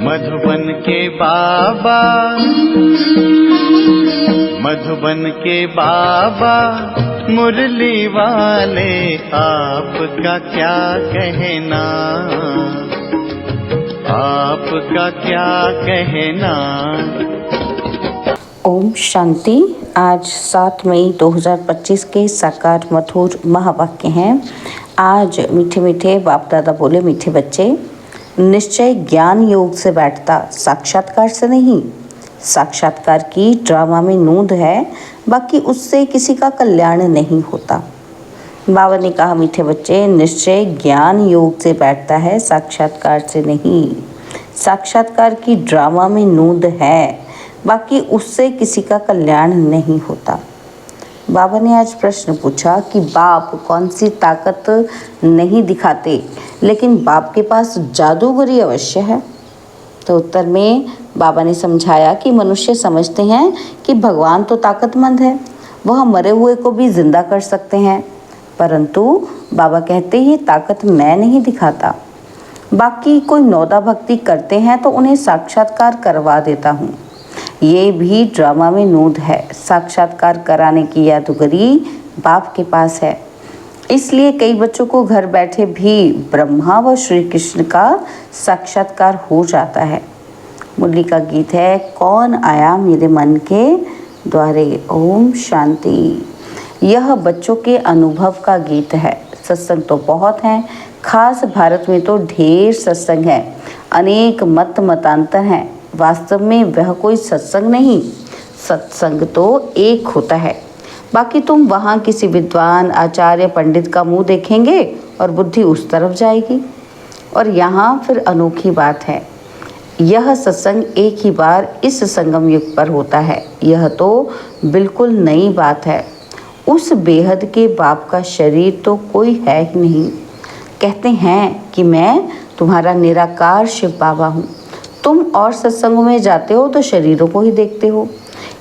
मधुबन के बाबा, मधुबन के बाबा मुरली वाले, आपका क्या कहना, आपका क्या कहना। ओम शांति। आज 7 मई 2025 के साकार मधुर महावाक्य हैं। आज मीठे मीठे बाप दादा बोले, मीठे बच्चे, निश्चय ज्ञान योग से बैठता, साक्षात्कार से नहीं। साक्षात्कार की ड्रामा में नूंद है, बाकी उससे किसी का कल्याण नहीं होता। बाबा ने कहा, मीठे बच्चे, निश्चय ज्ञान योग से बैठता है, साक्षात्कार से नहीं। साक्षात्कार की ड्रामा में नूंद है, बाकी उससे किसी का कल्याण नहीं होता। बाबा ने आज प्रश्न पूछा कि बाप कौन सी ताकत नहीं दिखाते, लेकिन बाप के पास जादूगरी अवश्य है। तो उत्तर में बाबा ने समझाया कि मनुष्य समझते हैं कि भगवान तो ताकतमंद है, वह मरे हुए को भी जिंदा कर सकते हैं, परंतु बाबा कहते ये ताकत मैं नहीं दिखाता। बाकी कोई नौदा भक्ति करते हैं तो उन्हें साक्षात्कार करवा देता हूँ। ये भी ड्रामा में नूंद है। साक्षात्कार कराने की जादूगरी बाप के पास है। इसलिए कई बच्चों को घर बैठे भी ब्रह्मा व श्री कृष्ण का साक्षात्कार हो जाता है। मुरली का गीत है, कौन आया मेरे मन के द्वारे। ओम शांति। यह बच्चों के अनुभव का गीत है। सत्संग तो बहुत हैं, खास भारत में तो ढेर सत्संग है, अनेक मतांतर हैं। वास्तव में वह कोई सत्संग नहीं, सत्संग तो एक होता है। बाकी तुम वहाँ किसी विद्वान आचार्य पंडित का मुंह देखेंगे और बुद्धि उस तरफ जाएगी। और यहाँ फिर अनोखी बात है, यह सत्संग एक ही बार इस संगम युग पर होता है। यह तो बिल्कुल नई बात है। उस बेहद के बाप का शरीर तो कोई है ही नहीं। कहते हैं कि मैं तुम्हारा निराकार शिव बाबा हूँ। तुम और सत्संगों में जाते हो तो शरीरों को ही देखते हो।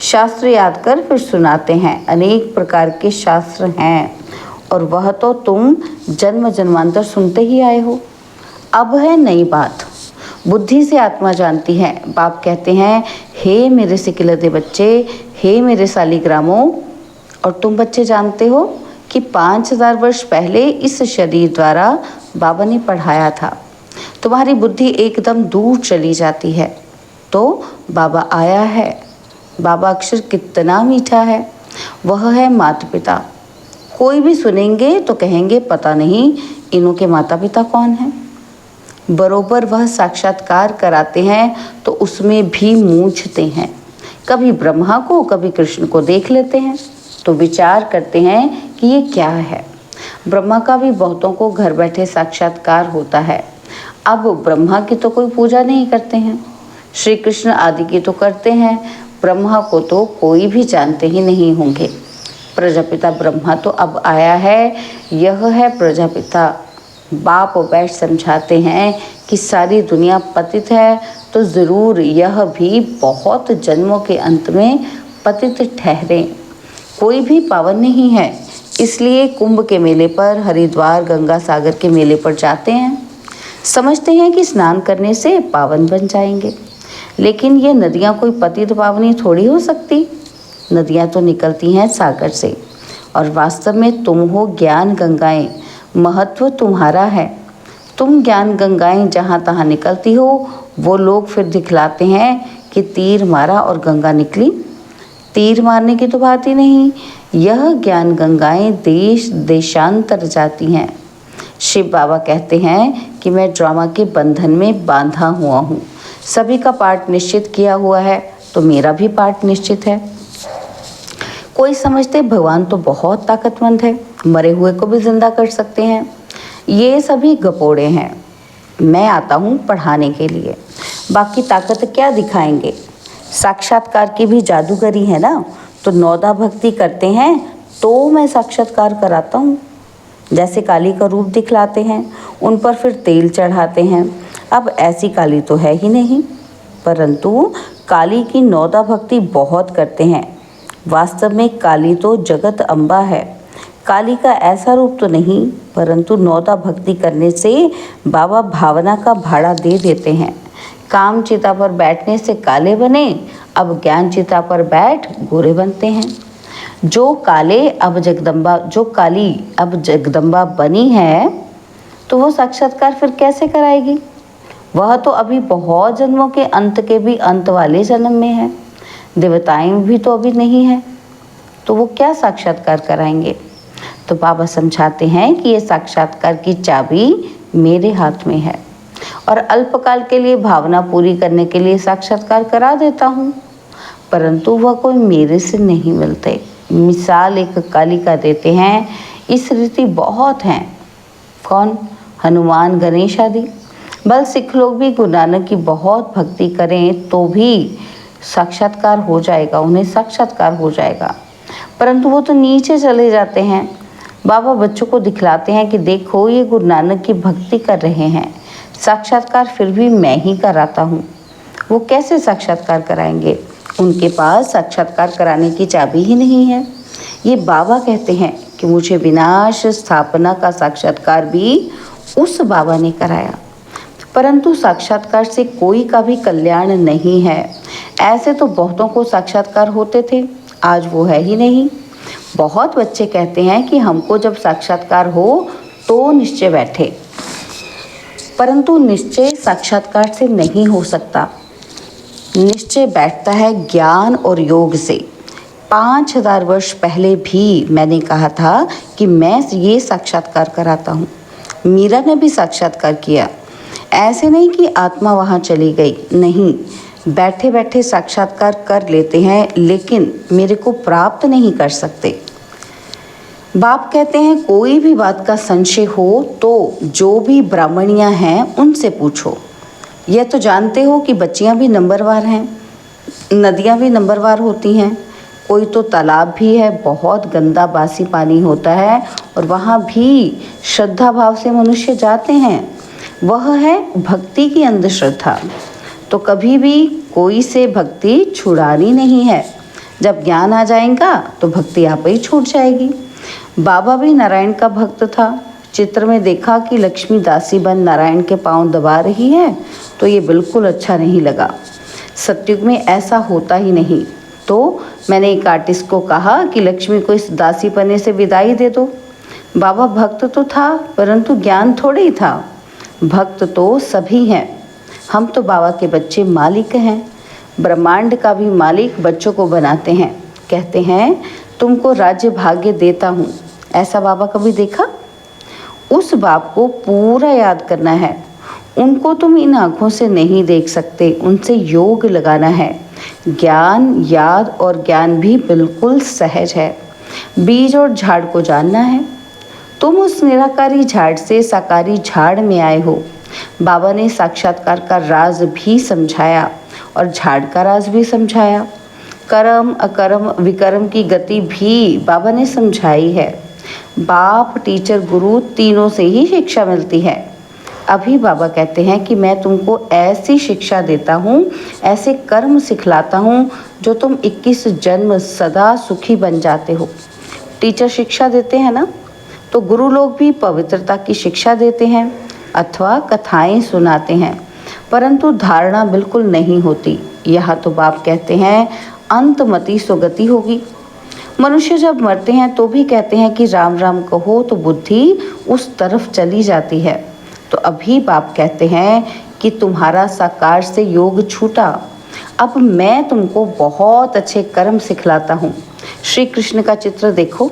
शास्त्र याद कर फिर सुनाते हैं, अनेक प्रकार के शास्त्र हैं, और वह तो तुम जन्म जन्मांतर सुनते ही आए हो। अब है नई बात, बुद्धि से आत्मा जानती है। बाप कहते हैं, हे मेरे सिकिलते बच्चे, हे मेरे सालिग्रामों, और तुम बच्चे जानते हो कि 5000 वर्ष पहले इस शरीर द्वारा बाबा ने पढ़ाया था। तुम्हारी बुद्धि एकदम दूर चली जाती है तो बाबा आया है। बाबा अक्षर कितना मीठा है, वह है माता पिता। कोई भी सुनेंगे तो कहेंगे, पता नहीं इनों के माता पिता कौन हैं। बरोबर वह साक्षात्कार कराते हैं तो उसमें भी मूंझते हैं। कभी ब्रह्मा को कभी कृष्ण को देख लेते हैं तो विचार करते हैं कि ये क्या है। ब्रह्मा का भी बहुतों को घर बैठे साक्षात्कार होता है। अब ब्रह्मा की तो कोई पूजा नहीं करते हैं, श्री कृष्ण आदि की तो करते हैं, ब्रह्मा को तो कोई भी जानते ही नहीं होंगे। प्रजापिता ब्रह्मा तो अब आया है, यह है प्रजापिता। बाप बैठ समझाते हैं कि सारी दुनिया पतित है तो ज़रूर यह भी बहुत जन्मों के अंत में पतित ठहरे। कोई भी पावन नहीं है, इसलिए कुंभ के मेले पर, हरिद्वार गंगा सागर के मेले पर जाते हैं। समझते हैं कि स्नान करने से पावन बन जाएंगे, लेकिन ये नदियाँ कोई पतित पावनी थोड़ी हो सकती। नदियाँ तो निकलती हैं सागर से, और वास्तव में तुम हो ज्ञान गंगाएं। महत्व तुम्हारा है। तुम ज्ञान गंगाएं जहाँ तहाँ निकलती हो, वो लोग फिर दिखलाते हैं कि तीर मारा और गंगा निकली। तीर मारने की तो बात ही नहीं, यह ज्ञान गंगाएं देश देशांतर जाती हैं। शिव बाबा कहते हैं कि मैं ड्रामा के बंधन में बांधा हुआ हूँ। सभी का पार्ट निश्चित किया हुआ है तो मेरा भी पार्ट निश्चित है। कोई समझते भगवान तो बहुत ताकतमंद है, मरे हुए को भी जिंदा कर सकते हैं। ये सभी गपोड़े हैं। मैं आता हूँ पढ़ाने के लिए, बाकी ताकत क्या दिखाएंगे। साक्षात्कार की भी जादूगरी है ना, तो नौदा भक्ति करते हैं तो मैं साक्षात्कार कराता हूँ। जैसे काली का रूप दिखलाते हैं, उन पर फिर तेल चढ़ाते हैं। अब ऐसी काली तो है ही नहीं, परंतु काली की नौदा भक्ति बहुत करते हैं। वास्तव में काली तो जगत अम्बा है। काली का ऐसा रूप तो नहीं, परंतु नौदा भक्ति करने से बाबा भावना का भाड़ा दे देते हैं। काम चिता पर बैठने से काले बने, अब ज्ञान चिता पर बैठ गोरे बनते हैं। जो काली अब जगदम्बा बनी है, तो वो साक्षात्कार फिर कैसे कराएगी? वह तो अभी बहुत जन्मों के अंत के भी अंत वाले जन्म में है। देवताएं भी तो अभी नहीं है, तो वो क्या साक्षात्कार कराएंगे? तो बाबा समझाते हैं कि ये साक्षात्कार की चाबी मेरे हाथ में है और अल्पकाल के लिए भावना पूरी करने के लिए साक्षात्कार करा देता हूँ, परंतु वह कोई मेरे से नहीं मिलते। मिसाल एक काली का देते हैं, इस रीति बहुत हैं। कौन? हनुमान, गणेश आदि। बल सिख लोग भी गुरु नानक की बहुत भक्ति करें तो भी साक्षात्कार हो जाएगा, उन्हें साक्षात्कार हो जाएगा, परंतु वो तो नीचे चले जाते हैं। बाबा बच्चों को दिखलाते हैं कि देखो ये गुरु नानक की भक्ति कर रहे हैं, साक्षात्कार फिर भी मैं ही कराता हूँ। वो कैसे साक्षात्कार कराएंगे? उनके पास साक्षात्कार कराने की चाबी ही नहीं है। ये बाबा कहते हैं कि मुझे विनाश स्थापना का साक्षात्कार भी उस बाबा ने कराया, परंतु साक्षात्कार से कोई का भी कल्याण नहीं है। ऐसे तो बहुतों को साक्षात्कार होते थे, आज वो है ही नहीं। बहुत बच्चे कहते हैं कि हमको जब साक्षात्कार हो तो निश्चय बैठे, परंतु निश्चय साक्षात्कार से नहीं हो सकता। निश्चय बैठता है ज्ञान और योग से। 5000 वर्ष पहले भी मैंने कहा था कि मैं ये साक्षात्कार कराता हूँ। मीरा ने भी साक्षात्कार किया। ऐसे नहीं कि आत्मा वहाँ चली गई, नहीं, बैठे बैठे साक्षात्कार कर लेते हैं, लेकिन मेरे को प्राप्त नहीं कर सकते। बाप कहते हैं कोई भी बात का संशय हो तो जो भी ब्राह्मणियाँ हैं उनसे पूछो। यह तो जानते हो कि बच्चियाँ भी नंबरवार हैं, नदियाँ भी नंबरवार होती हैं, कोई तो तालाब भी है, बहुत गंदा बासी पानी होता है और वहाँ भी श्रद्धा भाव से मनुष्य जाते हैं। वह है भक्ति की अंधश्रद्धा। तो कभी भी कोई से भक्ति छुड़ानी नहीं है। जब ज्ञान आ जाएगा तो भक्ति आप ही छूट जाएगी। बाबा भी नारायण का भक्त था। चित्र में देखा कि लक्ष्मी दासी बन नारायण के पांव दबा रही है, तो ये बिल्कुल अच्छा नहीं लगा। सतयुग में ऐसा होता ही नहीं। तो मैंने एक आर्टिस्ट को कहा कि लक्ष्मी को इस दासी पने से विदाई दे दो। बाबा भक्त तो था, परंतु ज्ञान थोड़ी ही था। भक्त तो सभी हैं। हम तो बाबा के बच्चे मालिक हैं। ब्रह्मांड का भी मालिक बच्चों को बनाते हैं। कहते हैं तुमको राज्य भाग्य देता हूँ। ऐसा बाबा कभी देखा? उस बाप को पूरा याद करना है। उनको तुम इन आँखों से नहीं देख सकते, उनसे योग लगाना है। ज्ञान, याद और ज्ञान भी बिल्कुल सहज है। बीज और झाड़ को जानना है। तुम उस निराकारी झाड़ से साकारी झाड़ में आए हो। बाबा ने साक्षात्कार का राज भी समझाया और झाड़ का राज भी समझाया। कर्म, अकर्म, विकर्म की गति भी बाबा ने समझाई है। बाप, टीचर, गुरु तीनों से ही शिक्षा मिलती है। अभी बाबा कहते हैं कि मैं तुमको ऐसी शिक्षा देता हूँ, ऐसे कर्म सिखलाता हूँ जो तुम 21 जन्म सदा सुखी बन जाते हो। टीचर शिक्षा देते हैं ना, तो गुरु लोग भी पवित्रता की शिक्षा देते हैं अथवा कथाएं सुनाते हैं, परंतु धारणा बिल्कुल नहीं होती। यहाँ तो बाप कहते हैं अंतमति सुगति होगी। मनुष्य जब मरते हैं तो भी कहते हैं कि राम राम कहो तो बुद्धि उस तरफ चली जाती है। तो अभी बाप कहते हैं कि तुम्हारा साकार से योग छूटा, अब मैं तुमको बहुत अच्छे कर्म सिखलाता हूँ। श्री कृष्ण का चित्र देखो,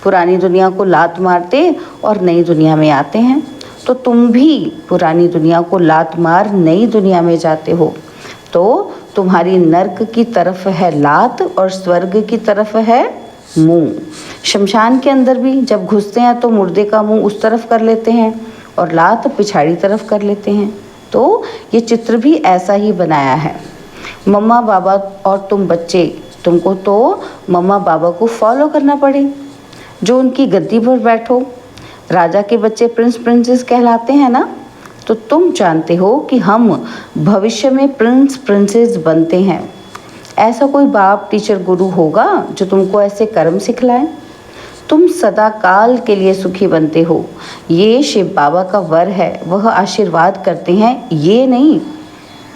पुरानी दुनिया को लात मारते और नई दुनिया में आते हैं, तो तुम भी पुरानी दुनिया को लात मार नई दुनिया में जाते हो। तो तुम्हारी नर्क की तरफ है लात और स्वर्ग की तरफ है मुंह। शमशान के अंदर भी जब घुसते हैं तो मुर्दे का मुंह उस तरफ कर लेते हैं और लात पिछाड़ी तरफ कर लेते हैं। तो ये चित्र भी ऐसा ही बनाया है। मम्मा बाबा और तुम बच्चे, तुमको तो मम्मा बाबा को फॉलो करना पड़े, जो उनकी गद्दी पर बैठो। राजा के बच्चे प्रिंस प्रिंसेस कहलाते हैं ना, तो तुम जानते हो कि हम भविष्य में प्रिंस प्रिंसेस बनते हैं। ऐसा कोई बाप, टीचर, गुरु होगा जो तुमको ऐसे कर्म सिखलाए? तुम सदा काल के लिए सुखी बनते हो। ये शिव बाबा का वर है, वह आशीर्वाद करते हैं। ये नहीं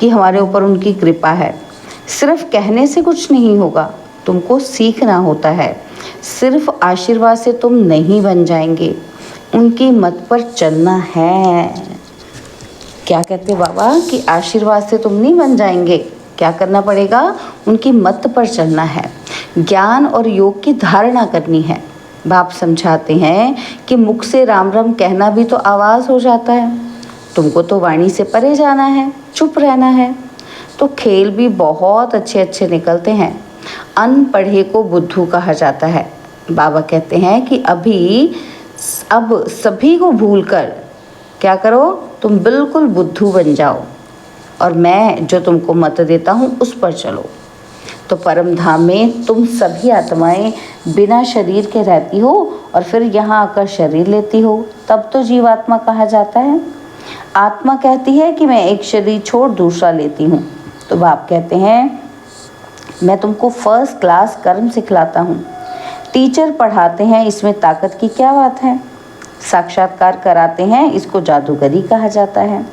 कि हमारे ऊपर उनकी कृपा है। सिर्फ कहने से कुछ नहीं होगा, तुमको सीखना होता है। सिर्फ आशीर्वाद से तुम नहीं बन जाएंगे, उनकी मत पर चलना है। क्या कहते बाबा कि आशीर्वाद से तुम नहीं बन जाएंगे, क्या करना पड़ेगा? उनकी मत पर चलना है, ज्ञान और योग की धारणा करनी है। बाप समझाते हैं कि मुख से राम राम कहना भी तो आवाज़ हो जाता है, तुमको तो वाणी से परे जाना है, चुप रहना है। तो खेल भी बहुत अच्छे अच्छे निकलते हैं। अनपढ़े को बुद्धू कहा जाता है। बाबा कहते हैं कि अब सभी को भूलकर क्या करो, तुम बिल्कुल बुद्धू बन जाओ और मैं जो तुमको मत देता हूँ उस पर चलो। तो परम धाम में तुम सभी आत्माएं बिना शरीर के रहती हो और फिर यहाँ आकर शरीर लेती हो, तब तो जीवात्मा कहा जाता है। आत्मा कहती है कि मैं एक शरीर छोड़ दूसरा लेती हूँ। तो बाप कहते हैं मैं तुमको फर्स्ट क्लास कर्म सिखलाता हूँ। टीचर पढ़ाते हैं, इसमें ताकत की क्या बात है। साक्षात्कार कराते हैं, इसको जादूगरी कहा जाता है।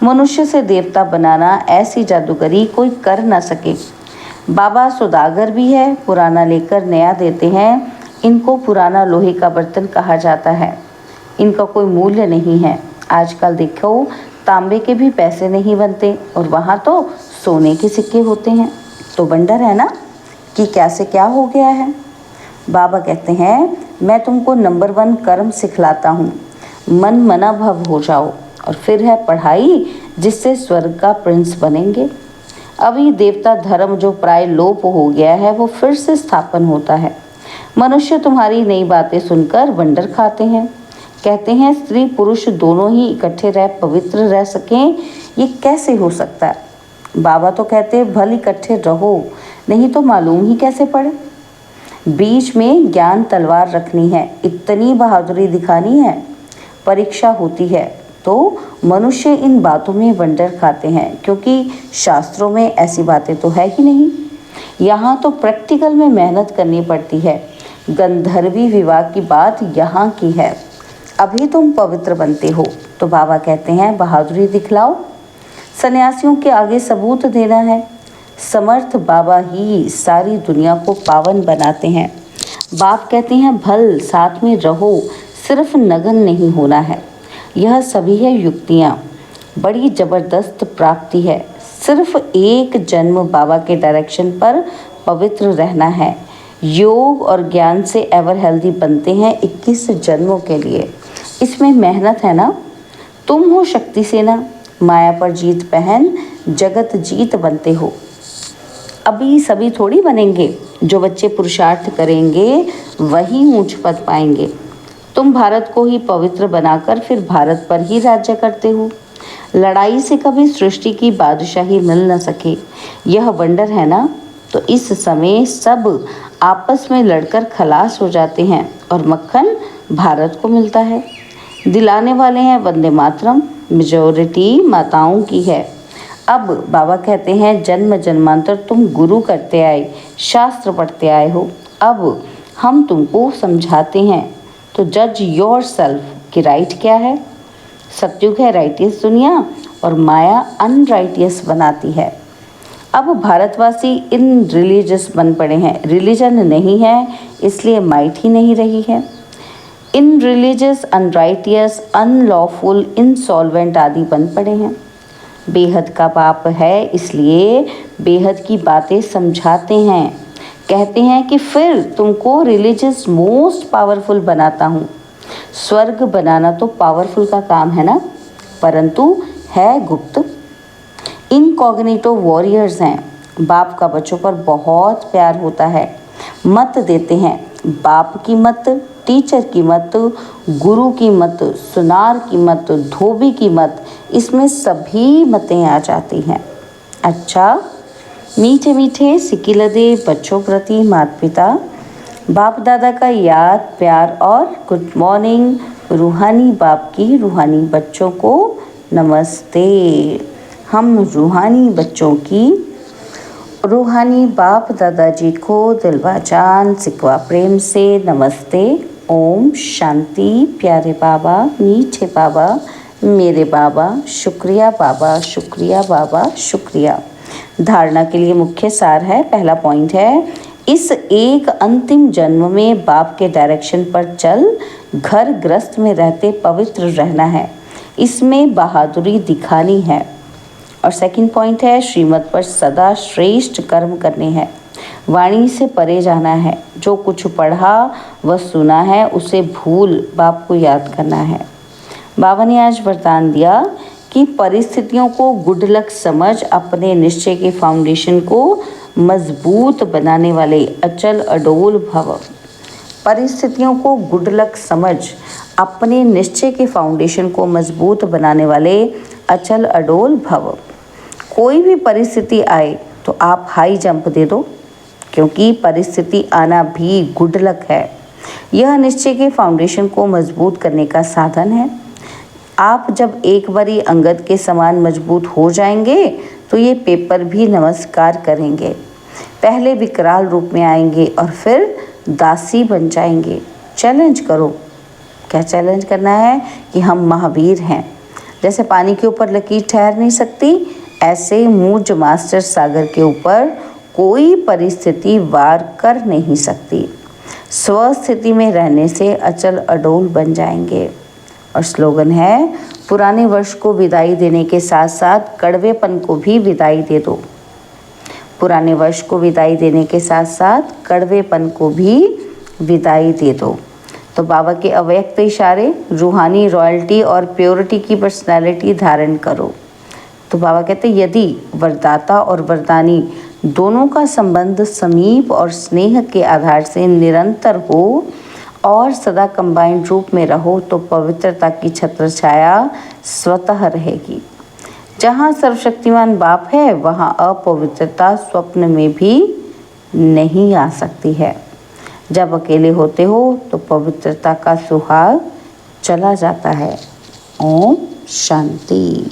मनुष्य से देवता बनाना, ऐसी जादूगरी कोई कर ना सके। बाबा सौदागर भी है, पुराना लेकर नया देते हैं। इनको पुराना लोहे का बर्तन कहा जाता है, इनका कोई मूल्य नहीं है। आजकल देखो तांबे के भी पैसे नहीं बनते और वहाँ तो सोने के सिक्के होते हैं। तो वंडर है ना कि क्या से क्या हो गया है। बाबा कहते हैं मैं तुमको नंबर 1 कर्म सिखलाता हूँ, मन मना भव हो जाओ। और फिर है पढ़ाई, जिससे स्वर्ग का प्रिंस बनेंगे। अभी देवता धर्म जो प्राय लोप हो गया है वो फिर से स्थापन होता है। मनुष्य तुम्हारी नई बातें सुनकर वंडर खाते हैं। कहते हैं स्त्री पुरुष दोनों ही इकट्ठे रह पवित्र रह सकें, ये कैसे हो सकता है। बाबा तो कहते हैं भल इकट्ठे रहो, नहीं तो मालूम ही कैसे पड़े। बीच में ज्ञान तलवार रखनी है, इतनी बहादुरी दिखानी है, परीक्षा होती है। तो मनुष्य इन बातों में वंडर खाते हैं, क्योंकि शास्त्रों में ऐसी बातें तो है ही नहीं। यहाँ तो प्रैक्टिकल में मेहनत करनी पड़ती है। गंधर्वी विवाह की बात यहाँ की है। अभी तुम पवित्र बनते हो तो बाबा कहते हैं बहादुरी दिखलाओ। सन्यासियों के आगे सबूत देना है। समर्थ बाबा ही सारी दुनिया को पावन बनाते हैं। बाप कहते हैं भल साथ में रहो, सिर्फ नगन नहीं होना है। यह सभी है युक्तियाँ, बड़ी ज़बरदस्त प्राप्ति है। सिर्फ एक जन्म बाबा के डायरेक्शन पर पवित्र रहना है। योग और ज्ञान से एवर हेल्दी बनते हैं 21 जन्मों के लिए। इसमें मेहनत है ना। तुम हो शक्ति सेना, माया पर जीत पहन जगत जीत बनते हो। अभी सभी थोड़ी बनेंगे, जो बच्चे पुरुषार्थ करेंगे वही ऊंच पद पाएंगे। तुम भारत को ही पवित्र बनाकर फिर भारत पर ही राज्य करते हो। लड़ाई से कभी सृष्टि की बादशाही मिल न सके, यह वंडर है ना। तो इस समय सब आपस में लड़कर खलास हो जाते हैं और मक्खन भारत को मिलता है। दिलाने वाले हैं वंदे मातरम, मेजॉरिटी माताओं की है। अब बाबा कहते हैं जन्म जन्मांतर तुम गुरु करते आए, शास्त्र पढ़ते आए हो। अब हम तुमको समझाते हैं, तो जज योर सेल्फ कि राइट क्या है। सत्युग है राइटियस दुनिया और माया अनराइटियस बनाती है। अब भारतवासी इन रिलीजियस बन पड़े हैं। रिलीजन नहीं है इसलिए माइट ही नहीं रही है। इन रिलीजियस, अनराइटियस, अनलॉफुल, इनसॉल्वेंट आदि बन पड़े हैं। बेहद का पाप है इसलिए बेहद की बातें समझाते हैं। कहते हैं कि फिर तुमको रिलीजियस मोस्ट पावरफुल बनाता हूँ। स्वर्ग बनाना तो पावरफुल का काम है ना, परंतु है गुप्त। इनकॉग्निटो वॉरियर्स हैं। बाप का बच्चों पर बहुत प्यार होता है। मत देते हैं, बाप की मत, टीचर की मत, गुरु की मत, सुनार की मत, धोबी की मत, इसमें सभी मतें आ जाती हैं। अच्छा, मीठे मीठे सिकिलदे बच्चों प्रति माता पिता बाप दादा का याद प्यार और गुड मॉर्निंग। रूहानी बाप की रूहानी बच्चों को नमस्ते। हम रूहानी बच्चों की रूहानी बाप दादाजी को दिलवा जान सिकवा प्रेम से नमस्ते। ओम शांति। प्यारे बाबा, मीठे बाबा, मेरे बाबा शुक्रिया, बाबा शुक्रिया, बाबा शुक्रिया। धारणा के लिए मुख्य सार है, पहला पॉइंट है, इस एक अंतिम जन्म में बाप के डायरेक्शन पर चल घर गृहस्थ में रहते पवित्र रहना है, इसमें बहादुरी दिखानी है। और सेकंड पॉइंट है, श्रीमत पर सदा श्रेष्ठ कर्म करने हैं, वाणी से परे जाना है, जो कुछ पढ़ा व सुना है उसे भूल बाप को याद करना है। बाबा ने आज वरदान दिया कि परिस्थितियों को गुड लक समझ अपने निश्चय के फाउंडेशन को मजबूत बनाने वाले अचल अडोल भव। परिस्थितियों को गुड लक समझ अपने निश्चय के फाउंडेशन को मजबूत बनाने वाले अचल अडोल भव। कोई भी परिस्थिति आए तो आप हाई जंप दे दो, क्योंकि परिस्थिति आना भी गुड लक है। यह निश्चय के फाउंडेशन को मजबूत करने का साधन है। आप जब एक बारी अंगद के समान मजबूत हो जाएंगे तो ये पेपर भी नमस्कार करेंगे। पहले विकराल रूप में आएंगे और फिर दासी बन जाएंगे। चैलेंज करो। क्या चैलेंज करना है? कि हम महावीर हैं। जैसे पानी के ऊपर लकीर ठहर नहीं सकती, ऐसे मूज मास्टर सागर के ऊपर कोई परिस्थिति वार कर नहीं सकती। स्वस्थिति में रहने से अचल अडोल बन जाएंगे। और स्लोगन है, पुराने वर्ष को विदाई देने के साथ साथ कड़वेपन को भी विदाई दे दो। पुराने वर्ष को विदाई देने के साथ साथ कड़वेपन को भी विदाई दे दो। तो बाबा के अव्यक्त इशारे, रूहानी रॉयल्टी और प्योरिटी की पर्सनालिटी धारण करो। तो बाबा कहते हैं, यदि वरदाता और वरदानी दोनों का संबंध समीप और स्नेह के आधार से निरंतर हो और सदा कंबाइंड रूप में रहो तो पवित्रता की छत्र छाया स्वतः रहेगी। जहाँ सर्वशक्तिमान बाप है वहाँ अपवित्रता स्वप्न में भी नहीं आ सकती है। जब अकेले होते हो तो पवित्रता का सुहाग चला जाता है। ओम शांति।